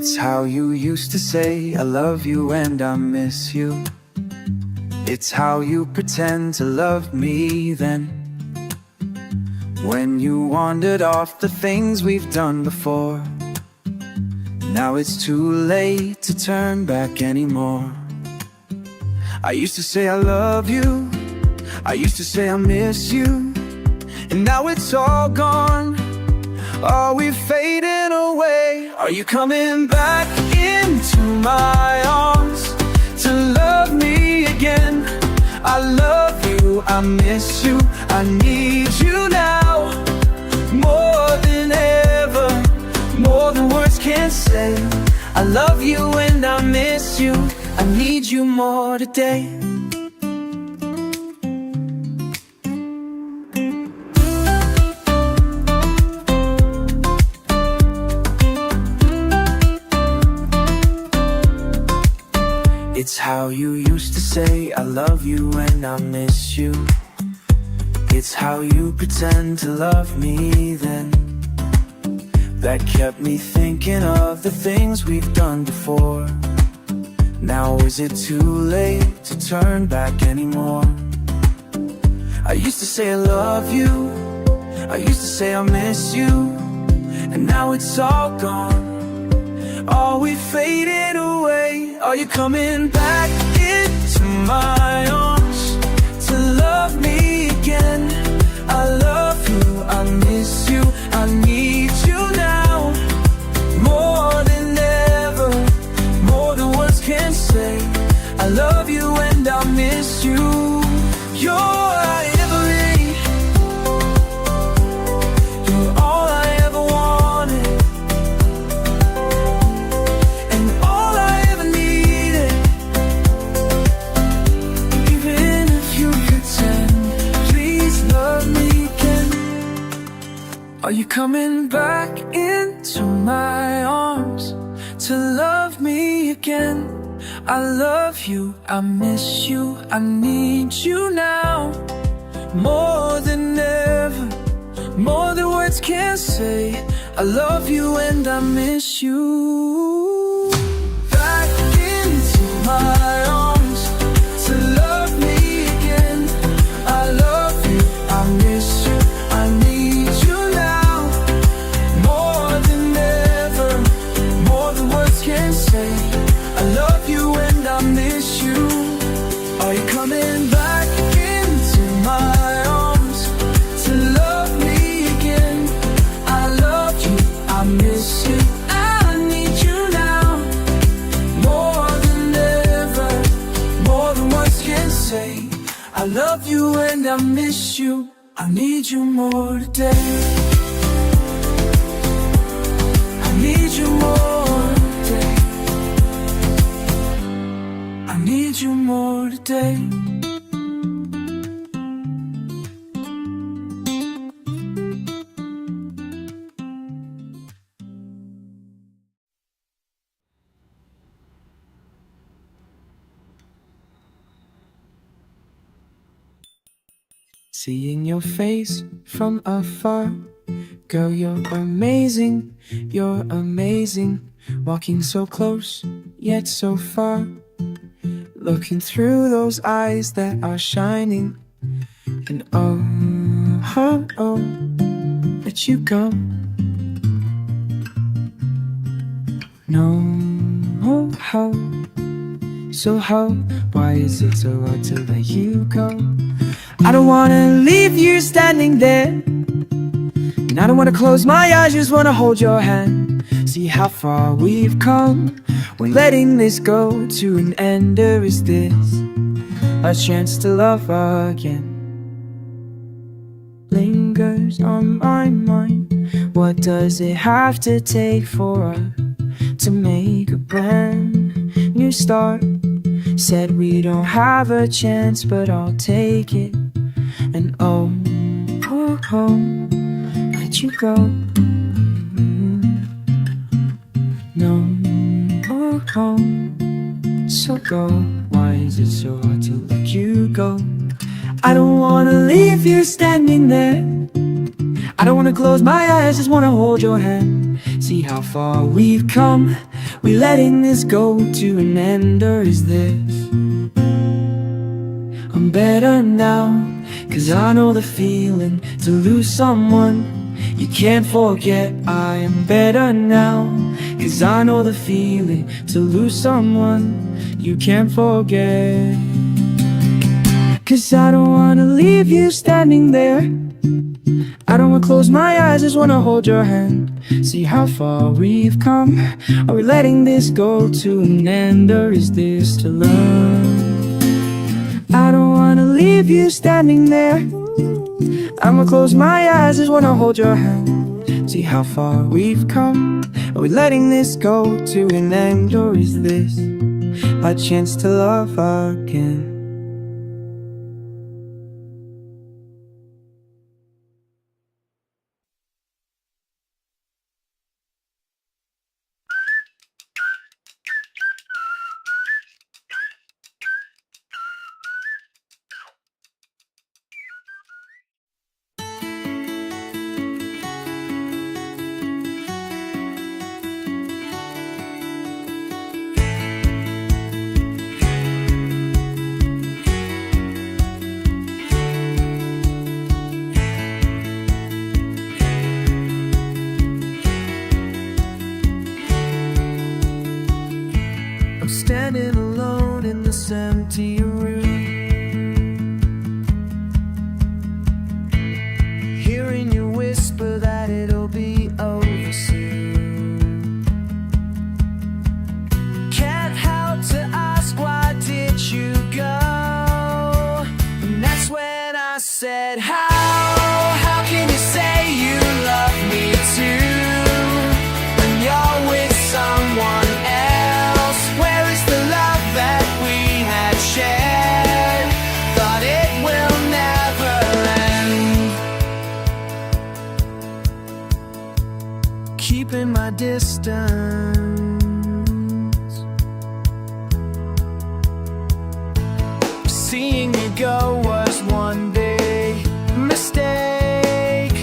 It's how you used to say I love you and I miss you. It's how you pretend to love me then, when you wandered off the things we've done before. Now it's too late to turn back anymore. I used to say I love you, I used to say I miss you, and now it's all gone. Are we fading away? Are you coming back into my arms to love me again? I love you, I miss you, I need you now, more than ever, more than words can say. I love you and I miss you, I need you more today. It's how you used to say I love you and I miss you. It's how you pretend to love me then, that kept me thinking of the things we've done before. Now is it too late to turn back anymore? I used to say I love you, I used to say I miss you, and now it's all gone. Are we fading away? Are you coming back into my arms to love me again? I love you, I miss you, I need you now, more than ever, more than words can say. I love you and I miss you. You're all I ever need, you're all I ever wanted, and all I ever needed. Even if you pretend, please love me again. Are you coming back into my arms to love me again? I love you, I miss you, I need you now, more than ever, more than words can say. I love you and I miss you. Back into my arms to love me again. I love you, I miss you, I need you now, more than ever, more than words can say. I love you and I miss you. Are you coming back into my arms to love me again? I love you, I miss you, I need you now, more than ever, more than words can say. I love you and I miss you, I need you more today. I need you more today, I need you more today. Seeing your face from afar, girl, you're amazing, you're amazing. Walking so close, yet so far, looking through those eyes that are shining. And oh, let you go. No, how, so how, why is it so hard to let you go? I don't wanna leave you standing there, and I don't wanna close my eyes, just wanna hold your hand. See how far we've come, we're letting this go to an end. Or is this a chance to love again? Lingers on my mind, what does it have to take for us to make a brand new start? Said we don't have a chance, but I'll take it. And oh, let you go. No, so go. Why is it so hard to let you go? I don't wanna leave you standing there, I don't wanna close my eyes, just wanna hold your hand. See how far we've come, we letting this go to an end, or is this? I'm better now, 'cause I know the feeling to lose someone you can't forget. I am better now, 'cause I know the feeling to lose someone you can't forget. 'Cause I don't wanna leave you standing there. I don't wanna close my eyes, just wanna hold your hand. See how far we've come. Are we letting this go to an end, or is this to love? I don't wanna leave you standing there. I'ma close my eyes, just wanna hold your hand. See how far we've come. Are we letting this go to an end, or is this my chance to love again? I'm standing alone in this empty room, hearing you whisper that it'll be over soon. Can't help to ask, why did you go? And that's when I said, how can you say you love me too, when you're with someone else? Where is the love that we had shared? Thought it will never end. Keeping my distance, seeing you go was one big mistake.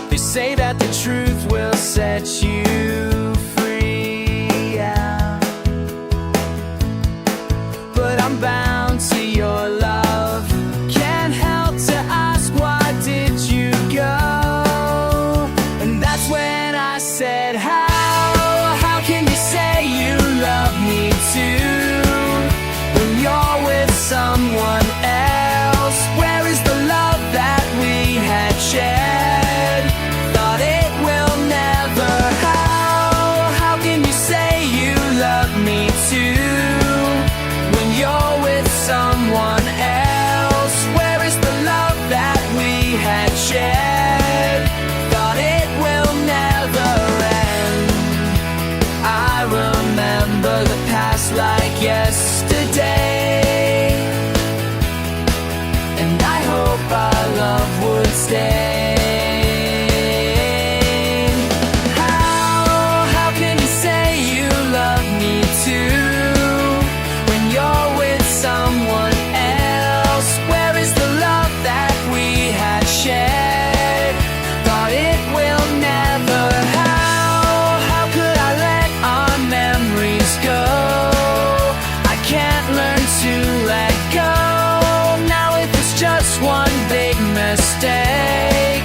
They say that the truth will set you free, yeah. But I'm bound to your love. Can't help to ask, why did you go? And that's when I said, how can you say you love me too, when you're with someone else? Where is the love that we had shared? Thought it will never. How can you say you love me too, when you're with someone else? Where is the love that we had shared? Thought it will never end. I remember the past like yesterday, and I hope our love would stay. How can you say you love me too, when you're with someone else? Where is the love that we had shared? Thought it will never. How could I let our memories go? I can't learn to let go. Now if it's just one big mistake,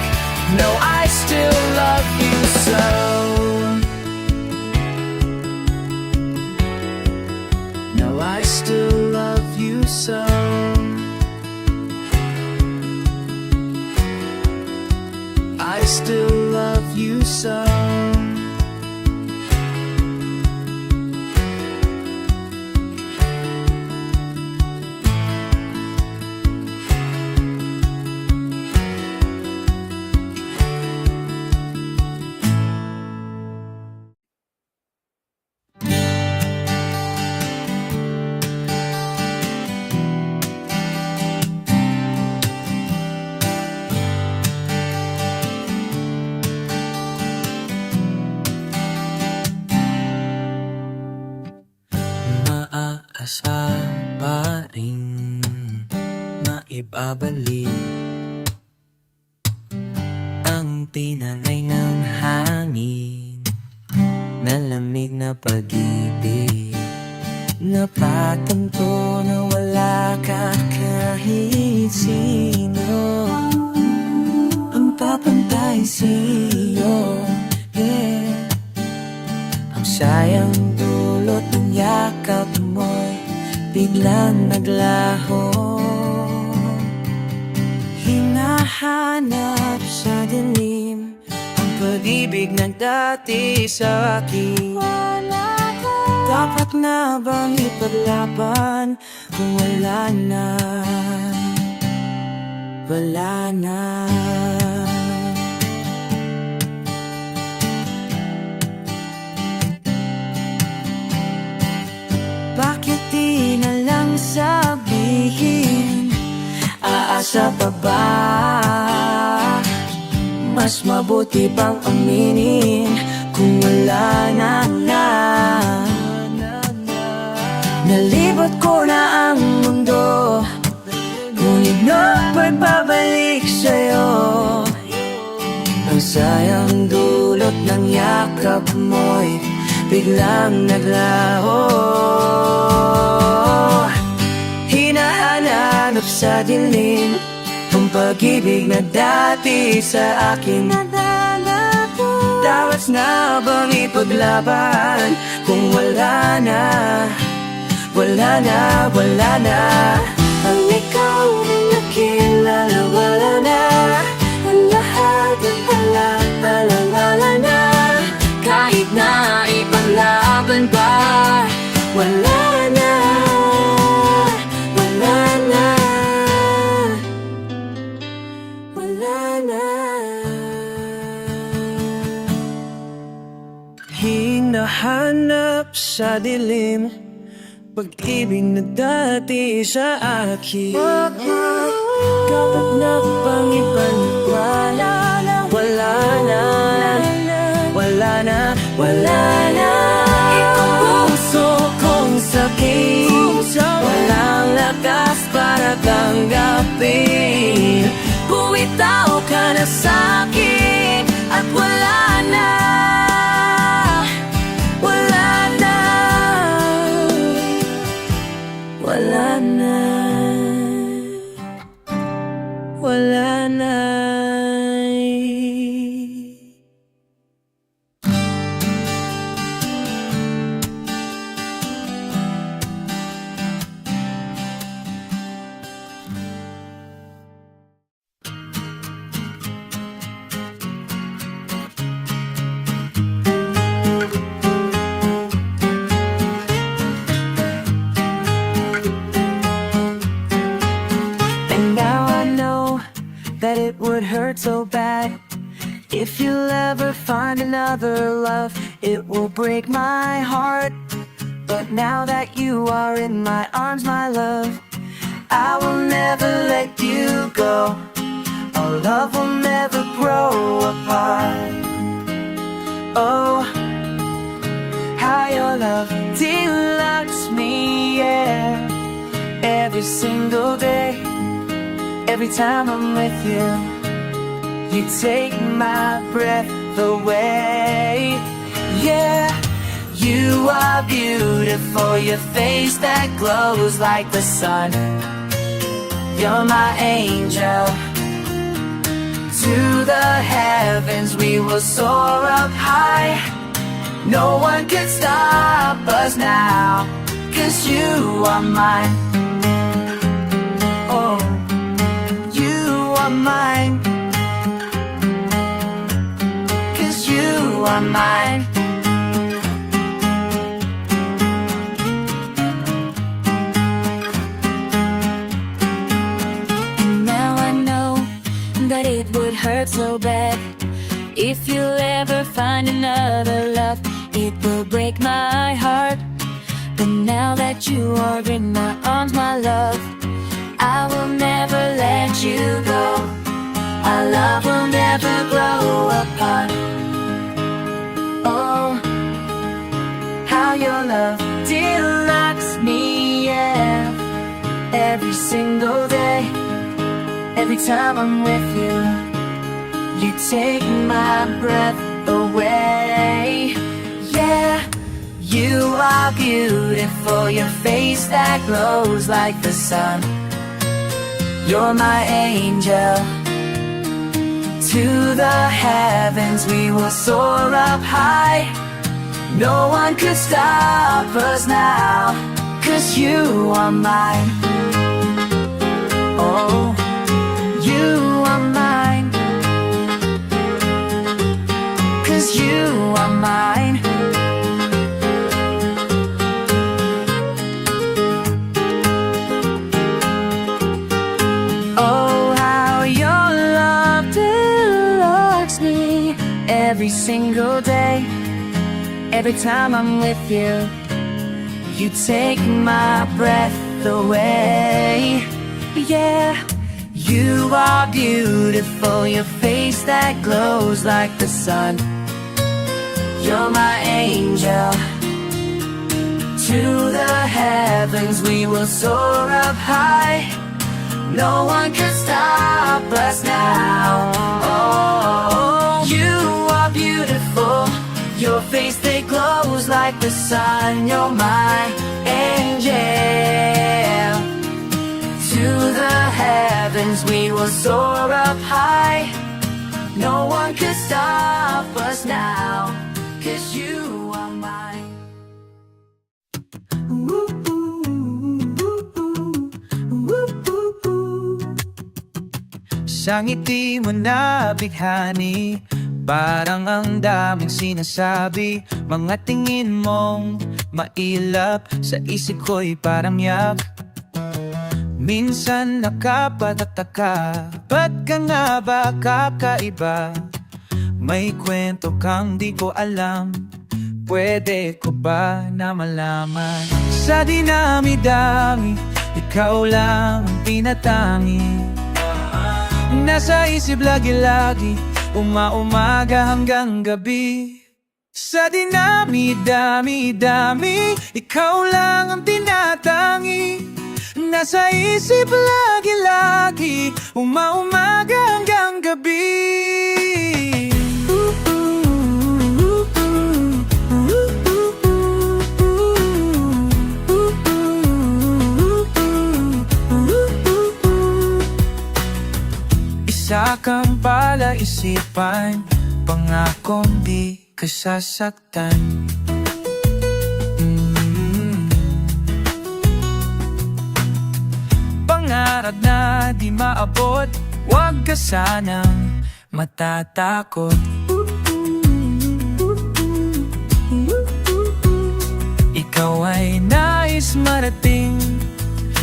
no, I still love you so. No, I still love you so. I still love you so. Maaasa pa rin maibabalik ang tinanay ng hangin na lamig na pag-ibig. Napatanto na wala ka kahit sino ang papantay sa'yo, yeah. Ang sayang dulot ng yakap mo'y biglang naglaho. Hinahanap sa dilim ang pag-ibig na dati sa akin. Dapat na bang ipaglaban kung wala na? Wala na. Bakit di na lang sabihin? Aasa pa ba? Mas mabuti bang aminin kung wala na nga? Nalibot ko na ang mundo, ngunit na'y pabalik sa'yo. Ang sayang dulot ng yakap mo'y biglang naglaho. Hinahanap sa dilim ang pag-ibig na dati sa akin. Dapat na bang ipaglaban kung wala na? Wala na, wala na. Ang ikaw na nakilala, wala na. Ang lahat ng pala na. Kahit na ipaglaban pa, wala na. Wala na. Wala na. Hinahanap sa dilim pag-ibig na dati sa akin. Dapat na bang ipaniwala? Wala na. Wala na. Wala na. Itong puso kong sakit, walang lakas para tanggapin. Bumitaw ka na sa'kin at wala na. Wala na. Wala na. That it would hurt so bad if you'll ever find another love. It will break my heart, but now that you are in my arms, my love, I will never let you go. Our love will never grow apart. Oh, how your love delights me, yeah. Every single day, every time I'm with you, you take my breath away. Yeah, you are beautiful, your face that glows like the sun. You're my angel. To the heavens we will soar up high. No one can stop us now, 'cause you are mine. Oh, mine, 'cause you are mine. And now I know that it would hurt so bad if you'll ever find another love. It will break my heart, but now that you are in my arms, my love, I will never let you go. Our love will never grow apart. Oh, how your love delights me, yeah. Every single day, every time I'm with you, you take my breath away. Yeah. Yeah, you are beautiful, your face that glows like the sun. You're my angel. To the heavens we will soar up high. No one could stop us now, 'cause you are mine. Oh, you are mine. 'Cause you are mine. Oh, how your love deluxe me every single day. Every time I'm with you, you take my breath away. Yeah, you are beautiful, your face that glows like the sun. You're my angel. To the heavens we will soar up high. No one can stop us now. Oh, you are beautiful, your face that glows like the sun. You're my angel. To the heavens we will soar up high. No one can stop us now, 'cause you are mine. Sa ngiti mo na bighani, parang ang daming sinasabi. Mga tingin mong mailap, sa isip ko'y parang yak. Minsan nakapatataka, ba't ka nga ba kakaiba? May kwento kang di ko alam, pwede ko ba na malaman? Sa dinami-dami, ikaw lang ang tinatangi. Nasa isip lagi-lagi, umaga hanggang gabi. Sa dinami-dami-dami, ikaw lang ang tinatangi. Nasa isip lagi-lagi, umaga hanggang gabi. Isa kang palaisipan, pangakong di ka sasaktan. Pangarap na di maabot, wag ka sanang matatakot. Ikaw ay nais marating,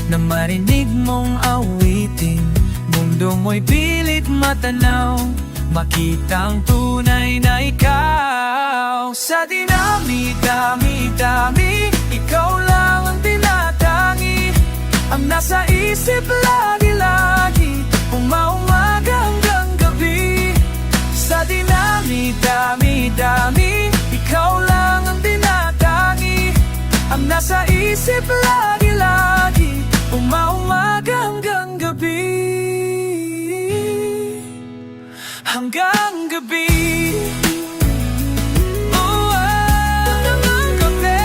na marinig mong awitin. Mundo mo'y pilit matanaw, makitang tunay na ikaw. Sa dinami-dami-dami, ikaw lang ang tinatangi. Ang nasa isip lagi-lagi, umaga hanggang gabi. Sa dinami-dami-dami, ikaw lang ang tinatangi. Ang nasa isip lagi-lagi, umaga hanggang gabi. Hanggang gabi. Hanggang gabi.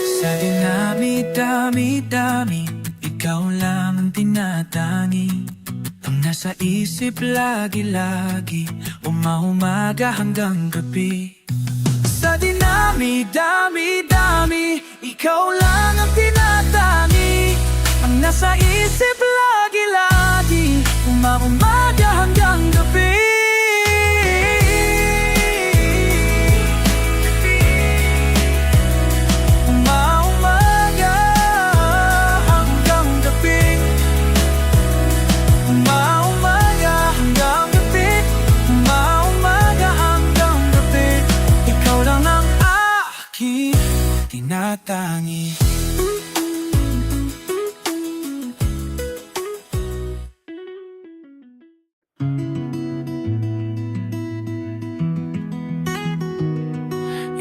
Sa dinami-dami-dami, ikaw lang ang tinatangi. Ang nasa isip lagi-lagi, umaga hanggang gabi. Sa dinami-dami-dami, ikaw lang ang tinatangi. Ang nasa isip lagi-lagi, umaga hanggang gabi. Umaga hanggang gabi. Umaga hanggang gabi. Umaga hanggang gabi. Ikaw lang ang aking tinatangi.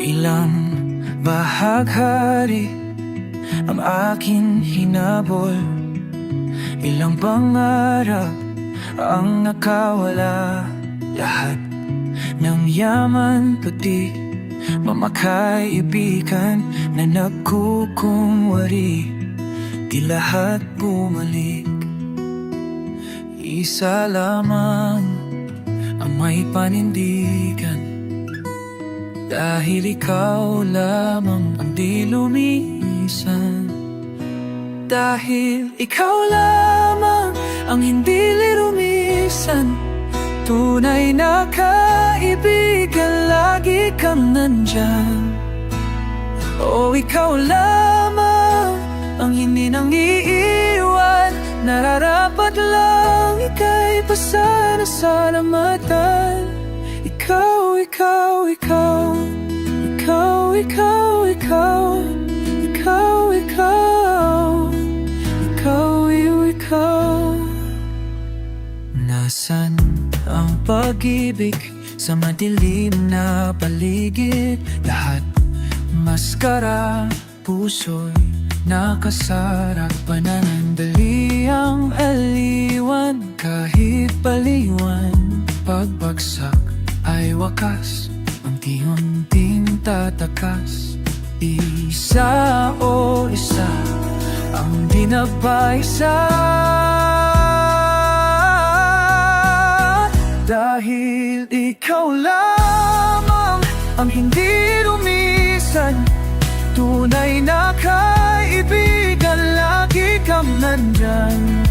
Ilang bahaghari ang aking hinabol, Ilang pangarap ang nakawala, lahat ng yaman pati mamakaibigan na nagkukumwari, di lahat bumalik. Isa lamang ang may panindigan, dahil ikaw lamang ang di lumisan. Dahil ikaw lamang ang hindi lirumisan, tunay na kaibigan, lagi kang nandyan. O ikaw lamang ang hindi nang iiwan, nararapat lang ika'y pasanasalamatan. Ikaw, ikaw, ikaw, ikaw, ikaw, ikaw, ikaw, ikaw, ikaw, ikaw. Nasaan ang pag-ibig sa madilim na paligid? Lahat maskara, puso'y nakasarap, pananandali ang aliwan. Kahit baliwan, pagbagsak ay wakas, unti-unting tatakas. Isa o isa ang di napaisa, dahil ikaw lamang ang hindi lumisan, tunay na kaibigan, lagi kang nandyan.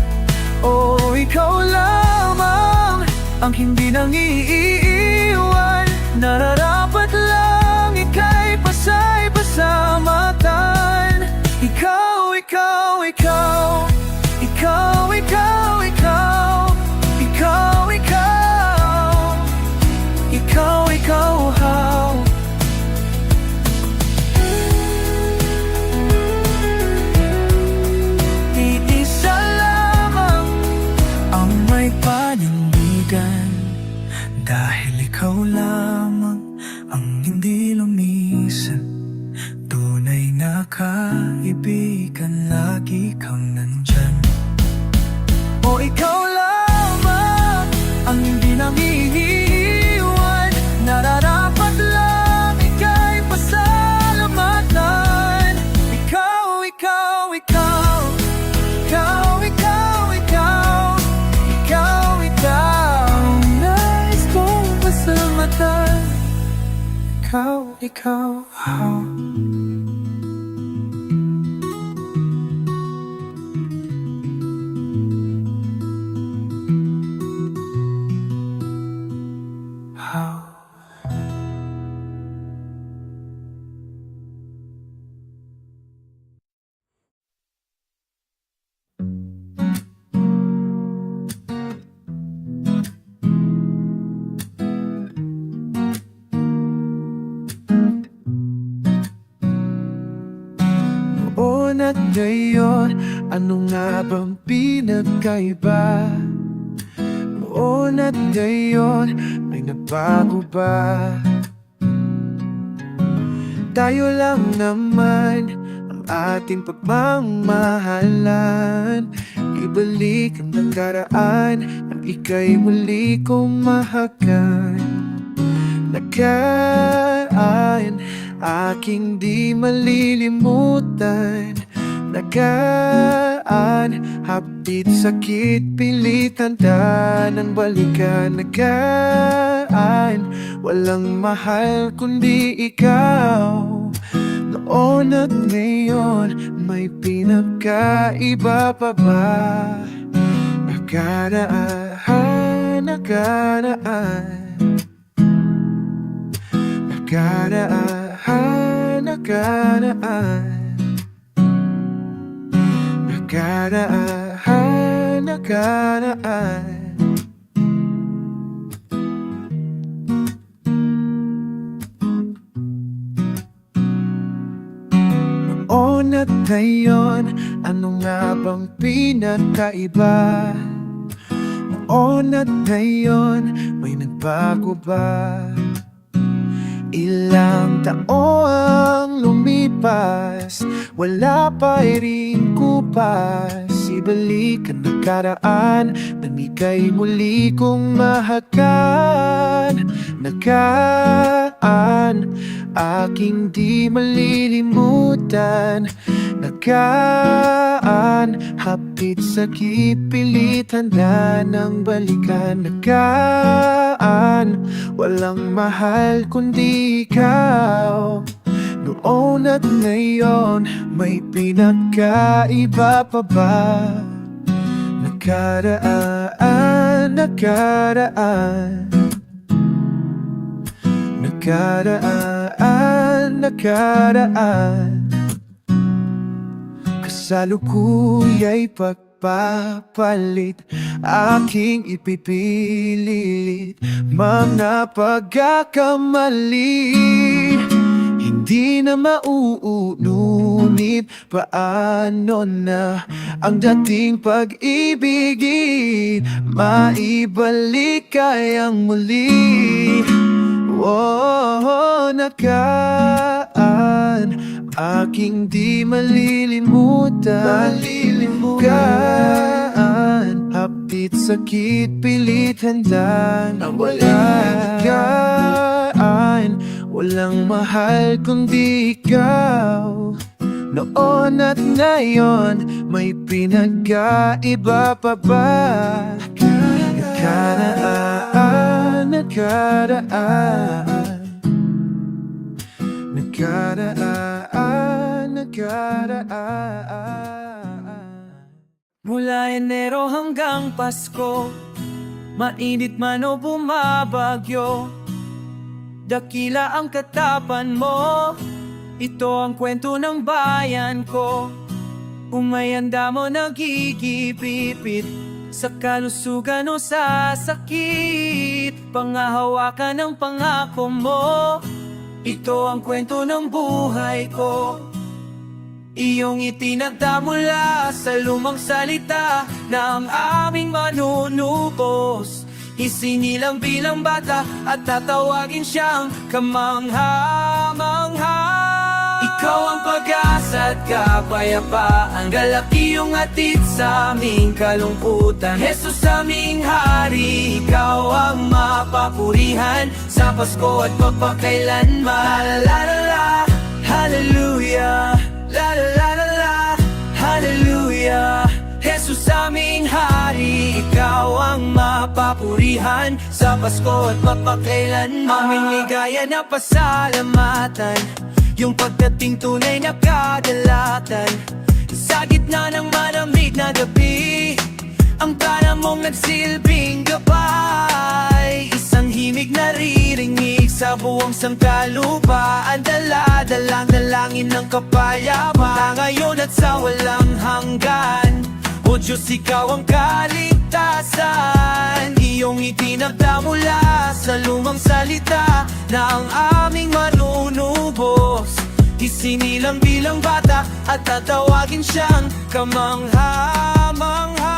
O ikaw lamang ang hindi nang iiwan, nararapat lang ika'y pasay pasamatan. Ikaw, ikaw, ikaw, ikaw, ikaw, ikaw, ikaw, ikaw, ikaw, ikaw, how. Iisa lamang ang may panindigan, dahil ikaw lamang ang hindi lumisan, tunay na kaibigan, lagi kang nandyan. O ikaw lamang ang hindi nang iiwan, nararapat lang ika'y pasalamatan. Ikaw, ikaw, ikaw, ikaw, ikaw, ikaw, ikaw, ikaw, nais kong pasalamatan. Ikaw, ikaw, how. Noon at ngayon, ano nga bang pinagkaiba? Noon at ngayon, may nagbago ba? Tayo lang naman ang ating pagmamahalan, ibalik ang nakaraan at ika'y muli kong mahagan. Nagaan, aking di malilimutan. Nagaan, hapit, sakit, pilit, handa ng balikan. Nagaan, walang mahal kundi ikaw. Noon at ngayon, may pinagkaiba pa ba? Nakaraan, nakaraan, nakaraan, nakaraan, nakaraan, nakaraan. Noon at ngayon, ano nga bang pinagkaiba? Noon at ngayon, may nagbago ba? Ilang taong lumipas, wala pa rin kupas. ibalik ang nakaraan, nang ika'y muli kong mahagan. Nagaan, aking di malilimutan. Nagaan, hapit sakit pilit handa ng balikan. Nagaan, walang mahal kundi ikaw. Noon at ngayon, may pinagkaiba pa ba? Nakaraan, nakaraan. Nakaraan, nakaraan. Kasalukuya'y pagpapalit, aking ipipilit mga pagkakamali. Hindi na mauunit, paano na ang dating pag-ibigin? Maibalik kayang muli. Oh, nakaan, aking di malilimutan. Nakaan, hapit sakit pilit handa ng balikan. Walang mahal kundi ikaw. Noon at ngayon, may pinagkaiba pa ba? Nakaraan, nakaraan. Nakaraan, nakaraan. Mula Enero hanggang Pasko, mainit man o bumabagyo, dakila ang katapan mo. Ito ang kwento ng bayan ko. Umayanda mo nagigipipit sa kalusugan o sa sakit, pangahawakan ng pangako mo. Ito ang kwento ng buhay ko. Iyong itinagda mula sa lumang salita na ang aming manunubos. Isinilang bilang bata at tatawagin siyang kamangha-mangha. Ikaw ang pag-asa at kapayapaan, galak iyong hatid sa aming kalungkutan. Jesus aming hari, ikaw ang mapapurihan sa Pasko at magpakailanman. La la la, hallelujah. La la la la la, hallelujah. Jesus aming hari, ikaw ang mapapurihan sa Pasko at mapakailanman. Aming ligaya na pasalamatan, yung pagdating tunay na kadalatan. Sa gitna ng malamig na gabi, ang tana mong nagsilbing gabay. Isang himig naririnig sa buong sangkalupaan, dala-dalang dalangin ng kapayapaan ngayon at sa walang hanggan. O Diyos, ikaw ang kaligtasan. Iyong itinagda mula sa lumang salita na ang aming manunubos. Isinilang bilang bata at tatawagin siyang kamangha-mangha.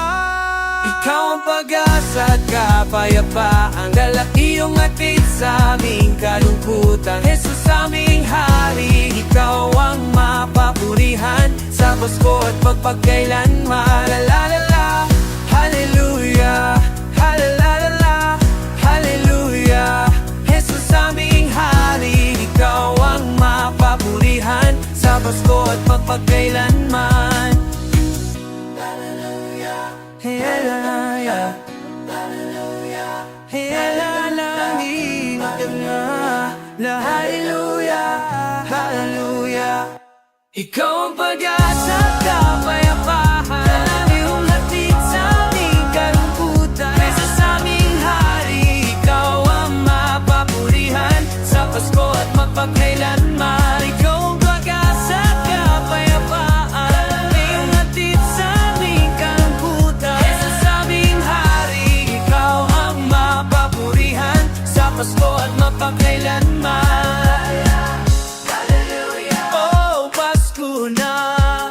Ikaw ang pag-asa at kapayapaan, galak iyong hatid sa aming kalungkutan. Jesus aming hari, ikaw ang mapapurihan sa Pasko at pagpagkailanman. La la la la, hallelujah. Hallelujah, hallelujah. Jesus aming hari, ikaw ang mapapurihan sa Pasko at pagpagkailanman. Hallelujah, hallelujah, hallelujah, hallelujah. Ikaw ang pag-asa at kapayapaan, iyong hatid sa aming kalungkutan. Jesus aming hari, ikaw ang mapapurihan sa Pasko at magpakailanman. Ikaw ang pag-asa at kapayapaan, iyong hatid sa aming kalungkutan. Jesus aming hari, ikaw ang mapapurihan sa Pasko at magpakailanman. Oh, Pasko na,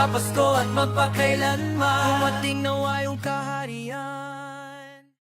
magpapasko at magpakailanman. Dumating nawa yung kaharian